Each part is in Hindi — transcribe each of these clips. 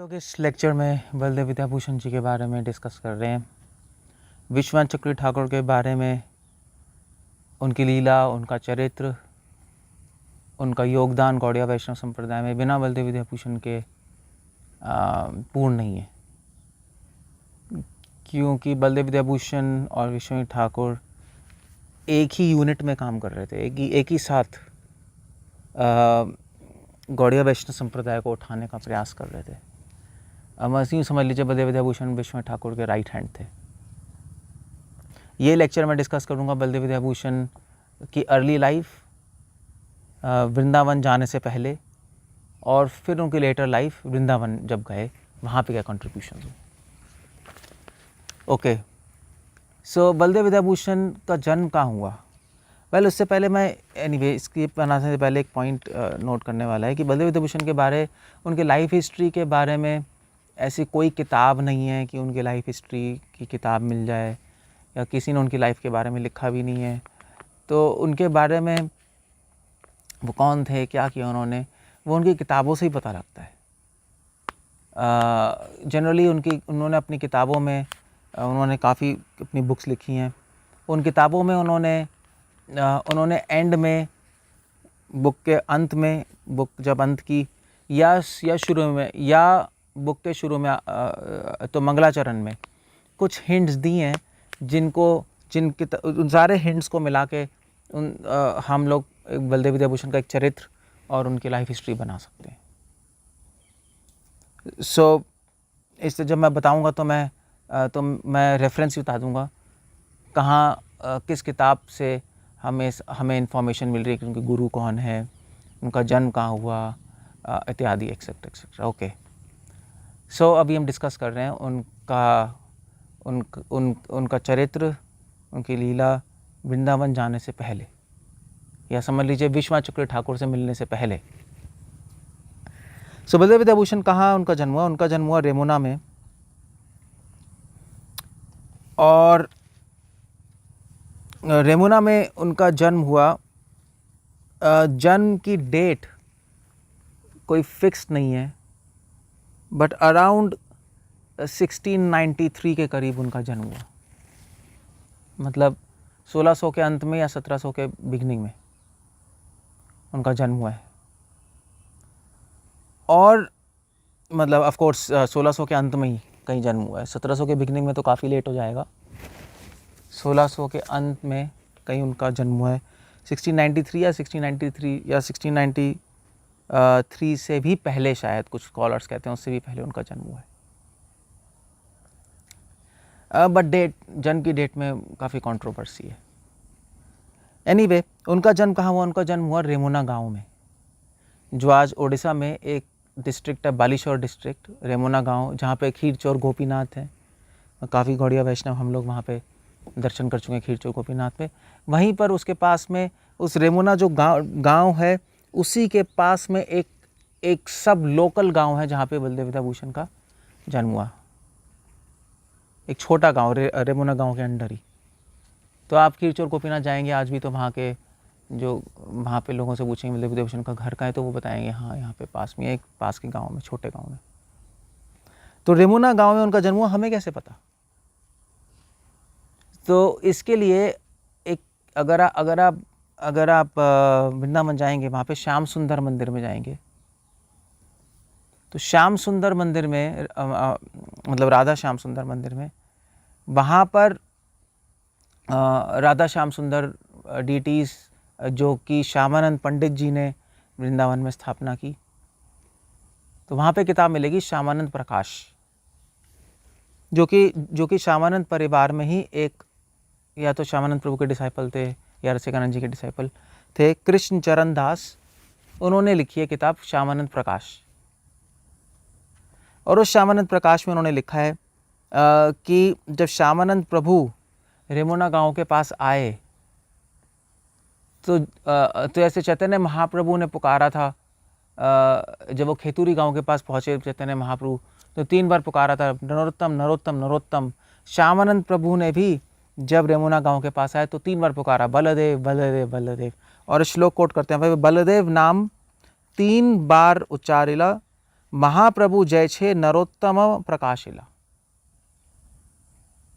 लोग इस लेक्चर में बलदेव विद्याभूषण जी के बारे में डिस्कस कर रहे हैं। विश्वनाथ चक्रवर्ती ठाकुर के बारे में, उनकी लीला, उनका चरित्र, उनका योगदान गौड़िया वैष्णव संप्रदाय में बिना बलदेव विद्याभूषण के पूर्ण नहीं है, क्योंकि बलदेव विद्याभूषण और विश्वनाथ ठाकुर एक ही यूनिट में काम कर रहे थे, एक ही साथ गौड़िया वैष्णव संप्रदाय को उठाने का प्रयास कर रहे थे। यूँ समझ लीजिए बलदेव विद्याभूषण विश्वनाथ ठाकुर के राइट हैंड थे। ये लेक्चर में डिस्कस करूँगा बलदेव विद्याभूषण की अर्ली लाइफ, वृंदावन जाने से पहले, और फिर उनकी लेटर लाइफ, वृंदावन जब गए वहाँ पे क्या कंट्रीब्यूशन हुए। ओके, सो बलदेव विद्याभूषण का जन्म कहाँ हुआ? वेल, उससे पहले मैं इसकी बनाने से पहले एक पॉइंट नोट करने वाला है कि बलदेव विद्याभूषण के बारे, उनके लाइफ हिस्ट्री के बारे में ऐसी कोई किताब नहीं है कि उनकी लाइफ हिस्ट्री की किताब मिल जाए, या किसी ने उनकी लाइफ के बारे में लिखा भी नहीं है। तो उनके बारे में वो कौन थे, क्या किया उन्होंने, वो उनकी किताबों से ही पता लगता है। जनरली उन्होंने अपनी किताबों में उन्होंने काफ़ी अपनी बुक्स लिखी हैं। उन किताबों में उन्होंने एंड में, बुक के अंत में, बुक जब अंत की या शुरू में, या बुक के शुरू में तो मंगलाचरण में कुछ हिंट्स दी हैं, उन सारे हिंट्स को मिला के हम लोग बलदेव विद्याभूषण का एक चरित्र और उनकी लाइफ हिस्ट्री बना सकते हैं। सो इससे जब मैं बताऊंगा तो मैं रेफरेंस बता दूंगा कहाँ किस किताब से हमें इंफॉर्मेशन मिल रही है कि उनके गुरु कौन है, उनका जन्म कहाँ हुआ, इत्यादि एक्सेट्रा एक्सेट्रा। ओके, सो अभी हम डिस्कस कर रहे हैं उनका चरित्र, उनकी लीला वृंदावन जाने से पहले, या समझ लीजिए विश्वनाथ चक्रवर्ती ठाकुर से मिलने से पहले। सो बलदेव विद्याभूषण कहाँ उनका जन्म हुआ? उनका जन्म हुआ रेमुना में, और रेमुना में उनका जन्म हुआ। जन्म की डेट कोई फिक्स नहीं है, बट अराउंड 1693 के करीब उनका जन्म हुआ, मतलब 1600 के अंत में या 1700 के बिगनिंग में उनका जन्म हुआ है। और मतलब ऑफ कोर्स 1600 के अंत में ही कहीं जन्म हुआ है, 1700 के बिगनिंग में तो काफ़ी लेट हो जाएगा। 1600 के अंत में कहीं उनका जन्म हुआ है। 1693 या 1693 से भी पहले, शायद कुछ स्कॉलर्स कहते हैं उससे भी पहले उनका जन्म हुआ है। बट जन्म की डेट में काफ़ी कंट्रोवर्सी है। एनीवे, उनका जन्म कहाँ हुआ? उनका जन्म हुआ रेमुना गांव में, जो आज उड़ीसा में एक डिस्ट्रिक्ट है, बालेश्वर डिस्ट्रिक्ट, रेमुना गांव, जहाँ पे खीरचोर गोपीनाथ है। काफ़ी गौड़िया वैष्णव हम लोग वहाँ पे दर्शन कर चुके हैं खीरचोर गोपीनाथ पे। वहीं पर उसके पास में उस रेमुना जो गांव है, उसी के पास में एक सब लोकल गांव है जहाँ पे बलदेव विद्याभूषण का जन्म हुआ। एक छोटा गांव रेमुना गांव के अंडर ही। तो आप खीरचोर गोपीनाथ जाएंगे आज भी, तो वहाँ पे लोगों से पूछेंगे बलदेव विद्याभूषण का घर कहाँ है, तो वो बताएंगे हाँ यहाँ पे पास में, एक पास के गांव में, छोटे गांव में। तो रेमुना गांव में उनका जन्म हुआ, हमें कैसे पता? तो इसके लिए एक अगर आप वृंदावन जाएंगे, वहाँ पे श्याम सुंदर मंदिर में जाएंगे, तो श्याम सुंदर मंदिर में मतलब राधा श्याम सुंदर मंदिर में, वहाँ पर राधा श्याम सुंदर डीटीज जो कि श्यामानंद पंडित जी ने वृंदावन में स्थापना की, तो वहाँ पे किताब मिलेगी श्यामानंद प्रकाश, जो कि श्यामानंद परिवार में ही एक, या तो श्यामानंद प्रभु के डिसाइपल थे या रसिकानंद जी के डिसाइपल थे, कृष्ण चरण दास, उन्होंने लिखी है किताब श्यामानंद प्रकाश। और उस श्यामानंद प्रकाश में उन्होंने लिखा है कि जब श्यामानंद प्रभु रेमुना गांव के पास आए, तो ऐसे चैतन्य महाप्रभु ने पुकारा था। जब वो खेतूरी गांव के पास पहुँचे चैतन्य महाप्रभु, तो 3 बार पुकारा था, नरोत्तम नरोत्तम नरोत्तम। श्यामानंद प्रभु ने भी जब रेमुना गांव के पास आए तो 3 बार पुकारा, बलदेव बलदेव बलदेव। और श्लोक कोट करते हैं, भाई बलदेव नाम 3 बार उच्चारिला महाप्रभु जय छे नरोत्तम प्रकाशिला।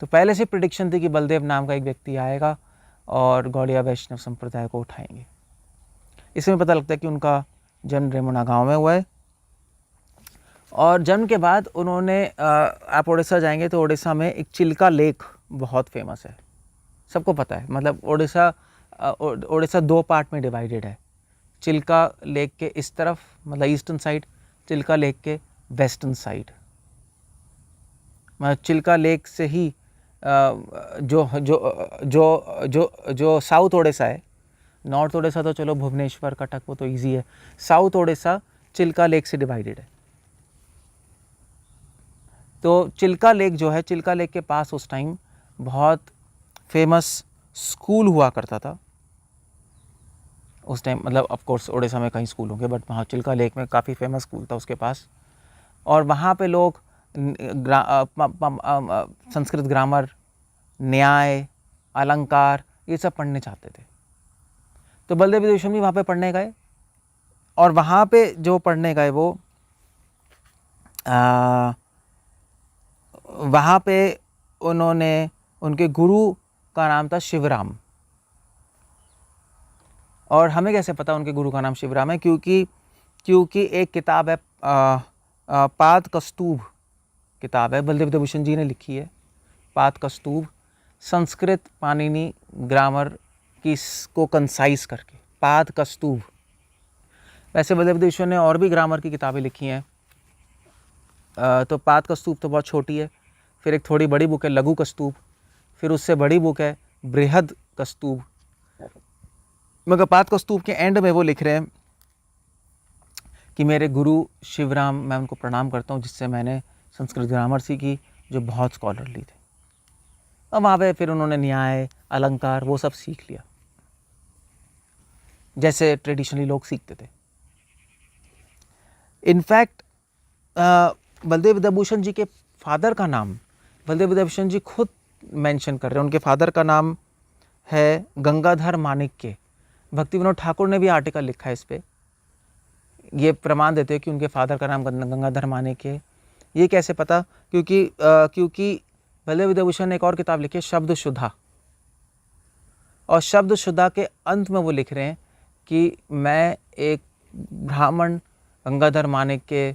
तो पहले से प्रिडिक्शन थी कि बलदेव नाम का एक व्यक्ति आएगा और गौड़िया वैष्णव संप्रदाय को उठाएंगे। इसमें पता लगता है कि उनका जन्म रेमुना गांव में हुआ है। और जन्म के बाद उन्होंने आप उड़ीसा जाएंगे तो उड़ीसा में एक चिल्का लेक बहुत फेमस है, सबको पता है। मतलब उड़ीसा 2 पार्ट में डिवाइडेड है, चिल्का लेक के इस तरफ मतलब ईस्टर्न साइड, चिल्का लेक के वेस्टर्न साइड। मतलब चिल्का लेक से ही जो जो जो जो जो साउथ उड़ीसा है, नॉर्थ उड़ीसा तो चलो भुवनेश्वर कटक वो तो इजी है, साउथ उड़ीसा चिल्का लेक से डिवाइडेड है। तो चिल्का लेक जो है, चिल्का लेक के पास उस टाइम बहुत फेमस स्कूल हुआ करता था उस टाइम। मतलब ऑफ कोर्स उड़ीसा में कई स्कूल होंगे, बट वहाँ चिल्का लेक में काफ़ी फेमस स्कूल था उसके पास। और वहाँ पे लोग संस्कृत ग्रामर, न्याय, अलंकार ये सब पढ़ने चाहते थे। तो बलदेव विद्या भूषण भी वहाँ पे पढ़ने गए, और वहाँ पे जो पढ़ने गए वो वहाँ पे उन्होंने, उनके गुरु का नाम था शिवराम। और हमें कैसे पता उनके गुरु का नाम शिवराम है? क्योंकि एक किताब है पाद कस्तूभ किताब है, बलदेव विद्या भूषण जी ने लिखी है, पाद कस्तूभ, संस्कृत पाणिनि ग्रामर की को कंसाइज करके, पाद कस्तूभ। वैसे बलदेव विद्या भूषण ने और भी ग्रामर की किताबें लिखी हैं। तो पाद कस्तूभ तो बहुत छोटी है, फिर एक थोड़ी बड़ी बुक है लघु कस्तूभ, फिर उससे बड़ी बुक है बृहद कस्तूभ। मगर पाद कस्तूभ के एंड में वो लिख रहे हैं कि मेरे गुरु शिवराम, मैं उनको प्रणाम करता हूँ जिससे मैंने संस्कृत ग्रामर सीखी, जो बहुत स्कॉलरली थे। और वहाँ पे फिर उन्होंने न्याय, अलंकार वो सब सीख लिया जैसे ट्रेडिशनली लोग सीखते थे। इनफैक्ट बलदेव विद्या भूषण जी के फादर का नाम बलदेव विद्या भूषण जी खुद मेंशन कर रहे हैं। उनके फादर का नाम है गंगाधर माणिक्य। भक्ति विनोद ठाकुर ने भी आर्टिकल लिखा है इस पर, ये प्रमाण देते हैं कि उनके फादर का नाम गंगाधर माणिक्य है। ये कैसे पता? क्योंकि बलदेव विद्या भूषण ने एक और किताब लिखी है शब्द शुद्धा, और शब्द शुद्धा के अंत में वो लिख रहे हैं कि मैं एक ब्राह्मण गंगाधर माणिक्य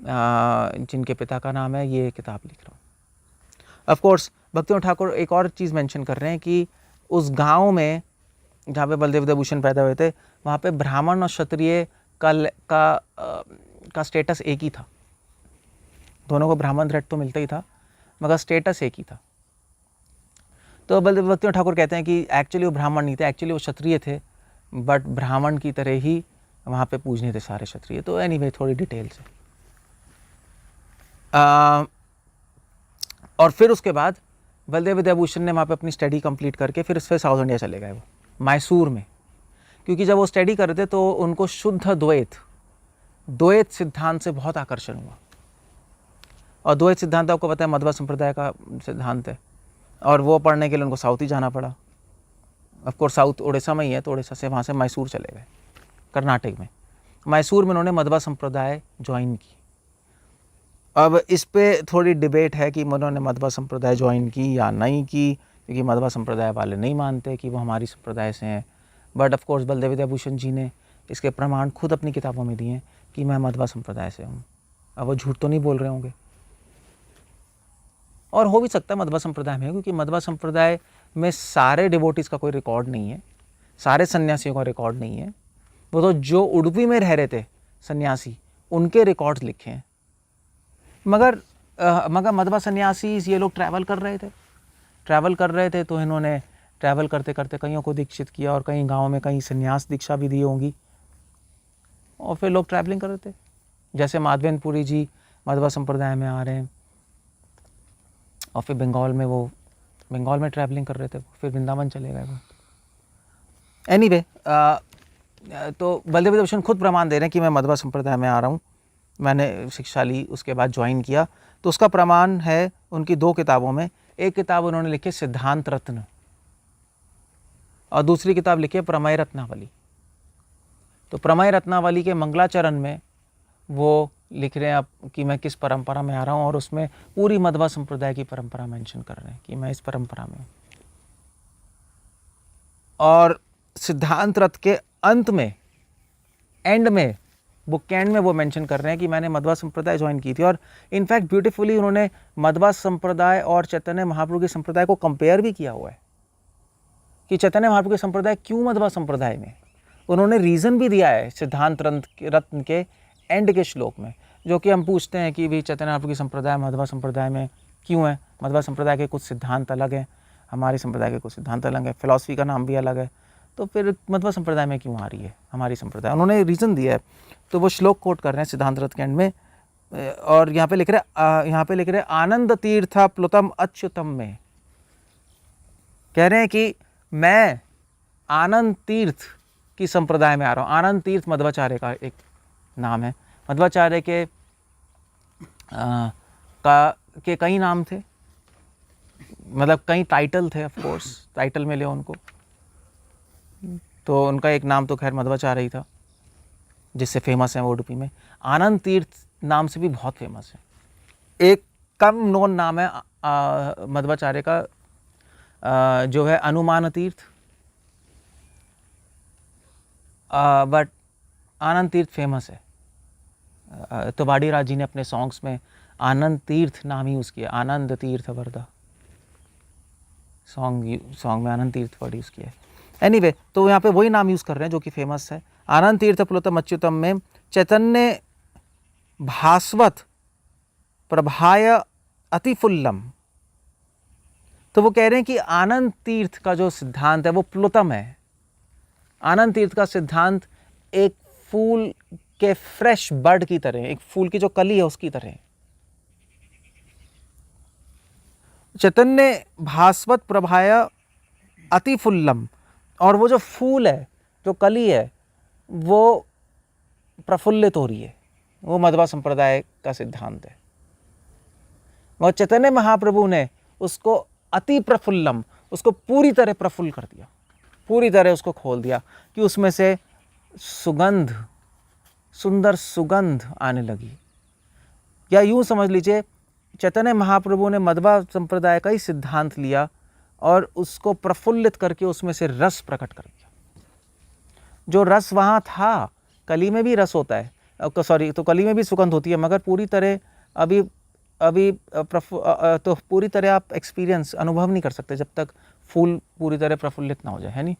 जिनके पिता का नाम है, ये किताब लिख रहा हूँ। ऑफ कोर्स भक्ति विनोद ठाकुर एक और चीज़ मेंशन कर रहे हैं कि उस गांव में जहाँ पे बलदेव विद्या भूषण पैदा हुए थे, वहाँ पे ब्राह्मण और क्षत्रिय का स्टेटस एक ही था। दोनों को ब्राह्मण थ्रेड तो मिलता ही था, मगर स्टेटस एक ही था। तो भक्ति विनोद ठाकुर कहते हैं कि एक्चुअली वो ब्राह्मण नहीं थे, एक्चुअली वो क्षत्रिय थे, बट ब्राह्मण की तरह ही वहाँ पे पूजने थे सारे क्षत्रिय। तो एनीवे थोड़ी डिटेल से और फिर उसके बाद बलदेव विद्या भूषण ने वहाँ पे अपनी स्टडी कंप्लीट करके फिर साउथ इंडिया चले गए वो मैसूर में। क्योंकि जब वो स्टडी कर रहे थे तो उनको शुद्ध द्वैत सिद्धांत से बहुत आकर्षण हुआ। और द्वैत सिद्धांत आपको पता है मध्वा संप्रदाय का सिद्धांत है, और वो पढ़ने के लिए उनको साउथ ही जाना पड़ा। ऑफकोर्स साउथ उड़ीसा में ही है, तो उड़ीसा से वहाँ से मैसूर चले गए, कर्नाटक में। मैसूर में उन्होंने मध्वा संप्रदाय ज्वाइन की। अब इस पे थोड़ी डिबेट है कि उन्होंने मध्वा संप्रदाय ज्वाइन की या नहीं की, क्योंकि मध्वा संप्रदाय वाले नहीं मानते कि वो हमारी संप्रदाय से हैं। बट ऑफ कोर्स बलदेव विद्या भूषण जी ने इसके प्रमाण खुद अपनी किताबों में दिए हैं कि मैं मध्वा संप्रदाय से हूँ। अब वो झूठ तो नहीं बोल रहे होंगे, और हो भी सकता है मध्वा संप्रदाय में, क्योंकि मध्वा संप्रदाय में सारे डिवोटीज़ का कोई रिकॉर्ड नहीं है, सारे सन्यासियों का रिकॉर्ड नहीं है। वो तो जो उडुपी में रह रहे थे सन्यासी, उनके रिकॉर्ड्स लिखे हैं। मगर मध्वा सन्यासी ये लोग ट्रैवल कर रहे थे, तो इन्होंने ट्रैवल करते करते कईयों को दीक्षित किया, और कई गाँव में कहीं सन्यास दीक्षा भी दी होंगी, और फिर लोग ट्रैवलिंग कर रहे थे। जैसे माधवेंद्रपुरी जी मध्वा संप्रदाय में आ रहे हैं, और फिर बंगाल में ट्रैवलिंग कर रहे थे, फिर वृंदावन चले गए वो। एनीवे तो बलदेव विद्या भूषण खुद प्रमाण दे रहे हैं कि मैं मध्वा संप्रदाय में आ रहा हूँ, मैंने शिक्षा ली, उसके बाद ज्वाइन किया। तो उसका प्रमाण है उनकी 2 किताबों में। एक किताब उन्होंने लिखी सिद्धांत रत्न, और दूसरी किताब लिखी है प्रमेय रत्नावली। तो प्रमेय रत्नावली के मंगलाचरण में वो लिख रहे हैं आप कि मैं किस परंपरा में आ रहा हूँ, और उसमें पूरी मध्वा संप्रदाय की परंपरा मेंशन कर रहे हैं कि मैं इस परंपरा में हूँ। और सिद्धांत रथ के अंत में, एंड में, बुक के एंड में वो मेंशन कर रहे हैं कि मैंने मध्वा संप्रदाय ज्वाइन की थी। और इनफैक्ट ब्यूटीफुली उन्होंने मध्वा संप्रदाय और चैतन्य महाप्रभु के संप्रदाय को कंपेयर भी किया हुआ है कि चैतन्य महाप्रभु के संप्रदाय क्यों मध्वा संप्रदाय में। उन्होंने रीज़न भी दिया है सिद्धांत रत्न के एंड के श्लोक में, जो कि हम पूछते हैं कि भी चैतन्य महाप्रभु की संप्रदाय मध्वा संप्रदाय में क्यों है। मध्वा संप्रदाय के कुछ सिद्धांत अलग हैं, हमारी संप्रदाय के कुछ सिद्धांत अलग है, फिलॉसफी का नाम भी अलग है, तो फिर मध्वा संप्रदाय में क्यों आ रही है हमारी संप्रदाय। उन्होंने रीज़न दिया है, तो वो श्लोक कोट कर रहे हैं सिद्धांत रथ के एंड में। और यहाँ पे लिख रहे आनंद तीर्थ प्लुतम अच्युतम में, कह रहे हैं कि मैं आनंद तीर्थ की संप्रदाय में आ रहा हूँ। आनंद तीर्थ मध्वाचार्य का एक नाम है। मध्वाचार्य के कई नाम थे, मतलब कई टाइटल थे, ऑफ कोर्स टाइटल में ले उनको, तो उनका एक नाम तो खैर मध्वाचार्य ही था जिससे फेमस है वो उडुपी में। आनंद तीर्थ नाम से भी बहुत फेमस है। एक कम नोन नाम है मध्वाचार्य का, जो है अनुमान तीर्थ, बट आनंद तीर्थ फेमस है। तो वाडी राज जी ने अपने सॉन्ग्स में आनंद तीर्थ नाम ही यूज़ किया, आनंद तीर्थ वरदा सॉन्ग में आनंद तीर्थ वर्ड यूज़ किया है। एनीवे, तो यहाँ पे वही नाम यूज़ कर रहे हैं जो कि फेमस है। आनंद तीर्थ प्लुतम अच्युतम में चैतन्य भास्वत प्रभाय अतिफुल्लम, तो वो कह रहे हैं कि आनंद तीर्थ का जो सिद्धांत है वो प्लुतम है। आनंद तीर्थ का सिद्धांत एक फूल के फ्रेश बर्ड की तरह, एक फूल की जो कली है उसकी तरह। चैतन्य भास्वत प्रभाय अतिफुल्लम, और वो जो फूल है, जो कली है, वो प्रफुल्लित हो रही है, वो मध्वा संप्रदाय का सिद्धांत है। और चैतन्य महाप्रभु ने उसको अति प्रफुल्लम, उसको पूरी तरह प्रफुल्ल कर दिया, पूरी तरह उसको खोल दिया कि उसमें से सुगंध, सुंदर सुगंध आने लगी। या यूं समझ लीजिए, चैतन्य महाप्रभु ने मध्वा संप्रदाय का ही सिद्धांत लिया और उसको प्रफुल्लित करके उसमें से रस प्रकट कर दिया। जो रस वहाँ था, कली में भी रस होता है, तो कली में भी सुगंध होती है, मगर पूरी तरह अभी तो पूरी तरह आप एक्सपीरियंस, अनुभव नहीं कर सकते जब तक फूल पूरी तरह प्रफुल्लित ना हो जाए, है नहीं।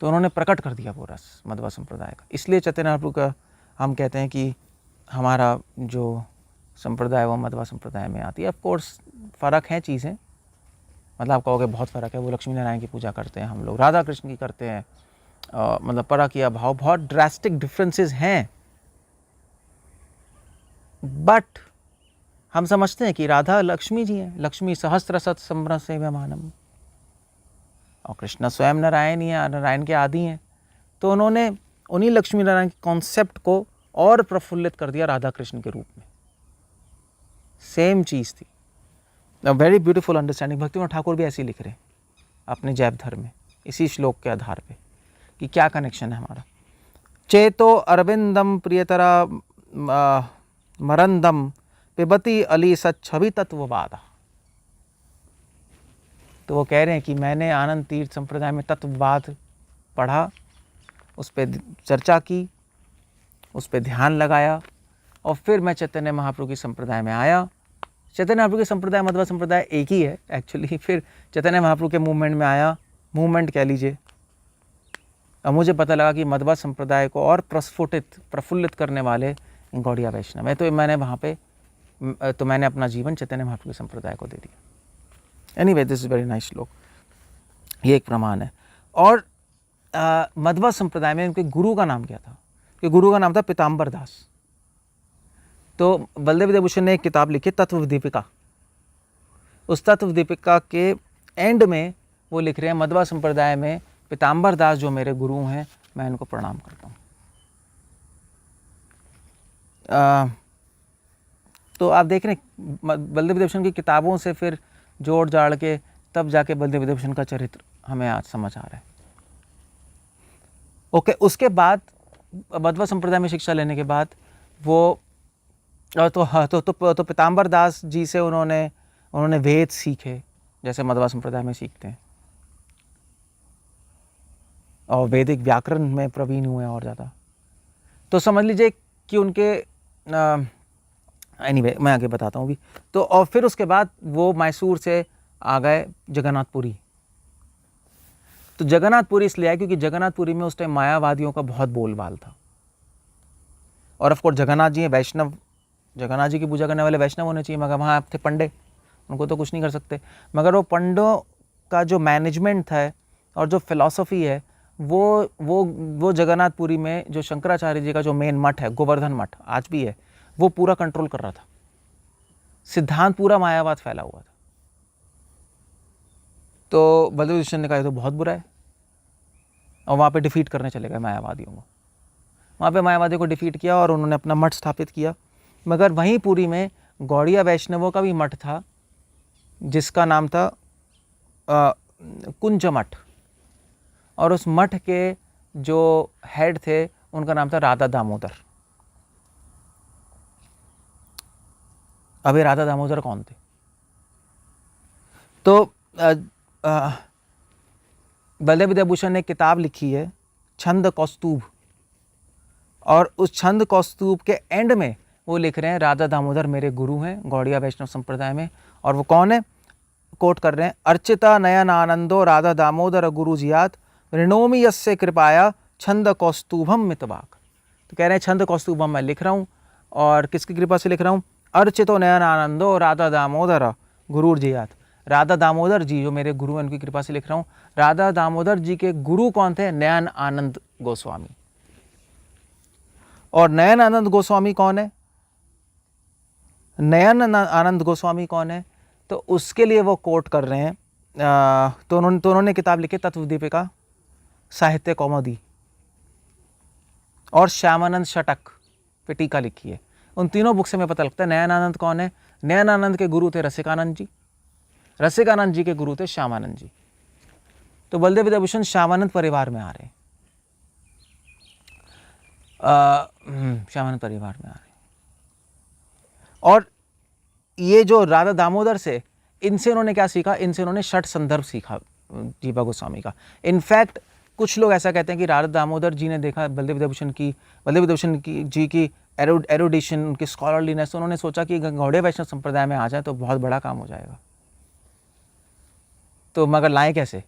तो उन्होंने प्रकट कर दिया वो रस मध्वा संप्रदाय का। इसलिए चैतन्य महाप्रभु का हम कहते हैं कि हमारा जो संप्रदाय वो मध्वा संप्रदाय में आती है। ऑफ कोर्स फ़र्क है चीज़ें, मतलब आप कहोगे बहुत फ़र्क है, वो लक्ष्मी नारायण की पूजा करते हैं, हम लोग राधा कृष्ण की करते हैं, मतलब फ़र्क या भाव, बहुत ड्रास्टिक डिफरेंसेस हैं। बट हम समझते हैं कि राधा लक्ष्मी जी हैं, लक्ष्मी सहस्त्र सत संभ्र सेव्यमानम, और कृष्ण स्वयं नारायण ही है, नारायण के आदि हैं। तो उन्होंने उन्हीं लक्ष्मी नारायण के कॉन्सेप्ट को और प्रफुल्लित कर दिया राधा कृष्ण के रूप में। सेम चीज़ थी। Very beautiful understanding. Bhaktivinod Thakur भी ऐसे ही लिख रहे हैं अपने जैव धर्म में, इसी श्लोक के आधार पे कि क्या कनेक्शन है हमारा। चेतो अरविंदम प्रियतरा मरंदम पिबती अली सच्छवि तत्ववादा। तो वो कह रहे हैं कि मैंने आनंद तीर्थ संप्रदाय में तत्ववाद पढ़ा, उस पर चर्चा की, उस पर ध्यान लगाया, और फिर मैं चैतन्य महाप्रभु की संप्रदाय में आया। चैतन्य महाप्रभु की संप्रदाय मध्वा संप्रदाय एक ही है एक्चुअली। फिर चैतन्य महाप्रभु के मूवमेंट में आया, मूवमेंट कह लीजिए, और मुझे पता लगा कि मध्वा संप्रदाय को और प्रफुल्लित करने वाले गौड़िया वैष्णव है। तो मैंने वहाँ पे मैंने अपना जीवन चैतन्य महाप्रभु के संप्रदाय को दे दिया। Anyway, this is very nice श्लोक, ये एक प्रमाण है। और मध्वा संप्रदाय में उनके गुरु का नाम क्या था? कि गुरु का नाम था पीताम्बर दास। तो बलदेव विद्याभूषण ने एक किताब लिखी, तत्व दीपिका। उस तत्व दीपिका के एंड में वो लिख रहे हैं, मध्वा संप्रदाय में पीताम्बर दास जो मेरे गुरु हैं, मैं इनको प्रणाम करता हूँ। तो आप देख रहे हैं बलदेव विद्याभूषण की किताबों से फिर जोड़ जाड़ के तब जाके बलदेव विद्याभूषण का चरित्र हमें आज समझ आ रहा है। ओके, उसके बाद मध्व संप्रदाय में शिक्षा लेने के बाद वो तो पीताम्बर दास जी से उन्होंने वेद सीखे, जैसे मध्व संप्रदाय में सीखते हैं, और वैदिक व्याकरण में प्रवीण हुए और ज़्यादा। तो समझ लीजिए कि उनके एनीवे मैं आगे बताता हूँ भी। तो और फिर उसके बाद वो मैसूर से आ गए जगन्नाथपुरी। तो जगन्नाथपुरी इसलिए आए क्योंकि जगन्नाथपुरी में उस टाइम मायावादियों का बहुत बोलबाल था। और ऑफ कोर्स जगन्नाथ जी हैं वैष्णव, जगन्नाथ जी की पूजा करने वाले वैष्णव होने चाहिए, मगर वहाँ थे पंडे, उनको तो कुछ नहीं कर सकते। मगर वो पंडों का जो मैनेजमेंट था और जो फिलॉसफी है वो जगन्नाथपुरी में जो शंकराचार्य जी का जो मेन मठ है, गोवर्धन मठ आज भी है, वो पूरा कंट्रोल कर रहा था। सिद्धांत पूरा मायावाद फैला हुआ था। तो बलदेव कृष्ण ने कहा तो बहुत बुरा है, और वहाँ पे डिफीट करने चले गए मायावादियों को। वहाँ पे मायावादियों को डिफीट किया और उन्होंने अपना मठ स्थापित किया। मगर वहीं पुरी में गौड़िया वैष्णवों का भी मठ था, जिसका नाम था कुंज मठ, और उस मठ के जो हेड थे उनका नाम था राधा दामोदर। अब ये राधा दामोदर कौन थे? तो बलदेव विद्याभूषण ने एक किताब लिखी है छंद कौस्तुभ, और उस छंद कौस्तुभ के एंड में वो लिख रहे हैं राधा दामोदर मेरे गुरु हैं गौड़िया वैष्णव संप्रदाय में। और वो कौन है? कोट कर रहे हैं, अर्चिता नयन आनंदो राधा दामोदर गुरु जियात ऋणोमि यस्य कृपाया छंद कौस्तुभम मितवाक। तो कह रहे हैं छंद कौस्तुभम मैं लिख रहा हूँ, और किसकी कृपा से लिख रहा हूँ? अर्चितो नयन आनंदो राधा दामोदर गुरु जियात। राधा दामोदर जी जो मेरे गुरु हैं उनकी कृपा से लिख रहा हूँ। राधा दामोदर जी के गुरु कौन थे? नयन आनंद गोस्वामी। और नयन आनंद गोस्वामी कौन है? नयन आनंद गोस्वामी कौन है? तो उसके लिए वो कोट कर रहे हैं, तो उन्होंने किताब लिखी तत्वदीपिका, साहित्य कौमुदी, और श्यामानंद षटक पे टीका लिखी है। उन तीनों बुक से हमें पता लगता है नयन आनंद कौन है। नयन आनंद के गुरु थे रसिकानंद जी, रसिकानंद जी के गुरु थे श्यामानंद जी। तो बलदेव विद्याभूषण श्यामानंद परिवार में आ रहे हैं, श्यामानंद परिवार में आ रहे हैं। और ये जो राधा दामोदर से, इनसे उन्होंने क्या सीखा? इनसे उन्होंने षट संदर्भ सीखा जीवा गोस्वामी का। इनफैक्ट कुछ लोग ऐसा कहते हैं कि राधा दामोदर जी ने देखा बलदेव विद्याभूषण जी की एरुडिशन, उनकी स्कॉलरलीनेस, तो उन्होंने सोचा कि गौड़िया वैष्णव संप्रदाय में आ जाए तो बहुत बड़ा काम हो जाएगा। तो मगर लाएं कैसे?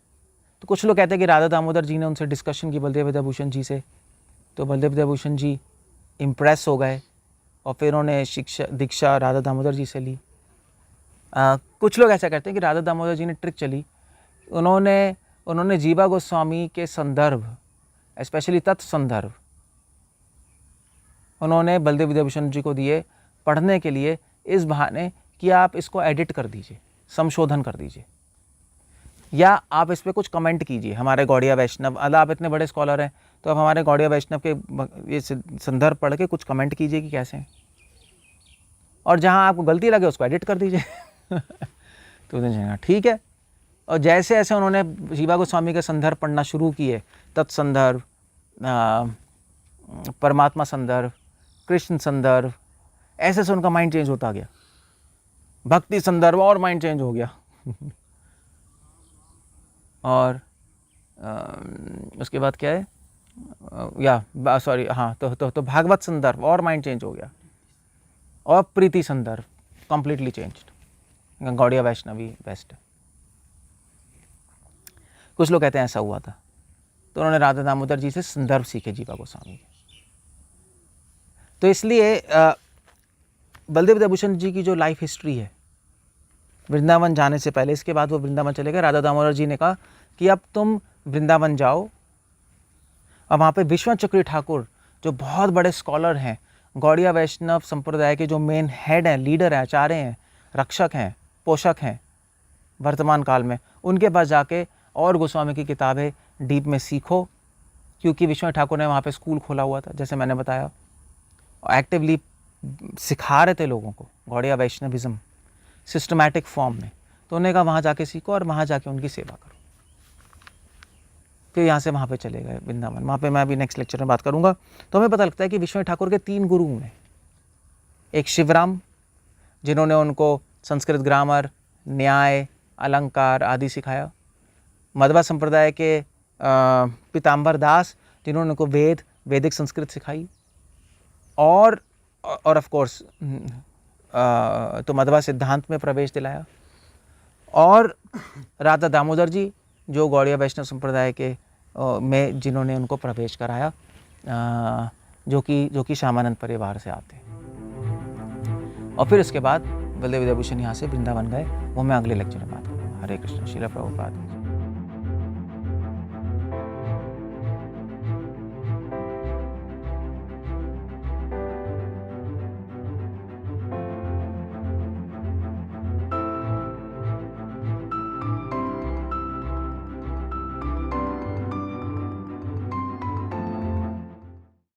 तो कुछ लोग कहते हैं कि राधा दामोदर जी ने उनसे डिस्कशन की बलदेव विद्याभूषण जी से, तो बलदेव विद्याभूषण जी इम्प्रेस हो गए और फिर उन्होंने दीक्षा राधा दामोदर जी से ली। कुछ लोग ऐसा कहते हैं कि राधा दामोदर जी ने ट्रिक चली, उन्होंने जीवा गोस्वामी के संदर्भ, स्पेशली तत्व संदर्भ, उन्होंने बलदेव विद्याभूषण जी को दिए पढ़ने के लिए, इस बहाने कि आप इसको एडिट कर दीजिए, संशोधन कर दीजिए, या आप इस पर कुछ कमेंट कीजिए। हमारे गौड़िया वैष्णव, अल्लाह आप इतने बड़े स्कॉलर हैं तो आप हमारे गौड़िया वैष्णव के ये संदर्भ पढ़ के कुछ कमेंट कीजिए कि कैसे हैं, और जहाँ आपको गलती लगे उसको एडिट कर दीजिए। तो ठीक है। और जैसे ऐसे उन्होंने जीवा गोस्वामी के संदर्भ पढ़ना शुरू किए, तत्संदर्भ, परमात्मा संदर्भ, कृष्ण संदर्भ, ऐसे से उनका माइंड चेंज होता गया। भक्ति संदर्भ और माइंड चेंज हो गया। और उसके बाद क्या है, तो भागवत संदर्भ और माइंड चेंज हो गया, और प्रीति संदर्भ completely changed. Gaudiya Vaishnavi best है। कुछ लोग कहते हैं ऐसा हुआ था। तो उन्होंने राधा दामोदर जी से संदर्भ सीखे जीवा गोस्वामी के। तो इसलिए बलदेव विद्याभूषण जी की जो लाइफ हिस्ट्री है, वृंदावन जाने से पहले, इसके बाद वो वृंदावन चले गए। राधा दामोदर जी ने कहा कि अब तुम वृंदावन जाओ, अब वहाँ पे विश्वनाथ चक्री ठाकुर जो बहुत बड़े स्कॉलर हैं, गौड़िया वैष्णव संप्रदाय के जो मेन हेड हैं, लीडर हैं, आचार्य हैं, रक्षक हैं, पोषक हैं वर्तमान काल में, उनके पास जाके और गोस्वामी की किताबें डीप में सीखो, क्योंकि विश्वनाथ ठाकुर ने वहाँ पे स्कूल खोला हुआ था, जैसे मैंने बताया, एक्टिवली सिखा रहे थे लोगों को गौड़िया वैष्णविज्म सिस्टमैटिक फॉर्म में। तो उन्होंने कहा वहाँ जाके सीखो और वहाँ जाके उनकी सेवा करो। फिर यहाँ से वहाँ पे चले गए वृंदावन, वहाँ पे मैं अभी नेक्स्ट लेक्चर में बात करूँगा। तो हमें पता लगता है कि विश्वनाथ ठाकुर के 3 गुरु हैं। एक शिवराम, जिन्होंने उनको संस्कृत ग्रामर, न्याय, अलंकार आदि सिखाया। मध्वा संप्रदाय के पीताम्बर दास, जिन्होंने उनको वैदिक संस्कृत सिखाई। और ऑफ कोर्स तो मध्वा सिद्धांत में प्रवेश दिलाया। और राधा दामोदर जी, जो गौड़िया वैष्णव संप्रदाय के में जिन्होंने उनको प्रवेश कराया, जो कि श्यामानंद परिवार से आते हैं। और फिर उसके बाद बलदेव विद्याभूषण यहाँ से वृंदावन गए, वो मैं अगले लेक्चर में बात करूँगा। हरे कृष्ण। श्रील प्रभुपाद।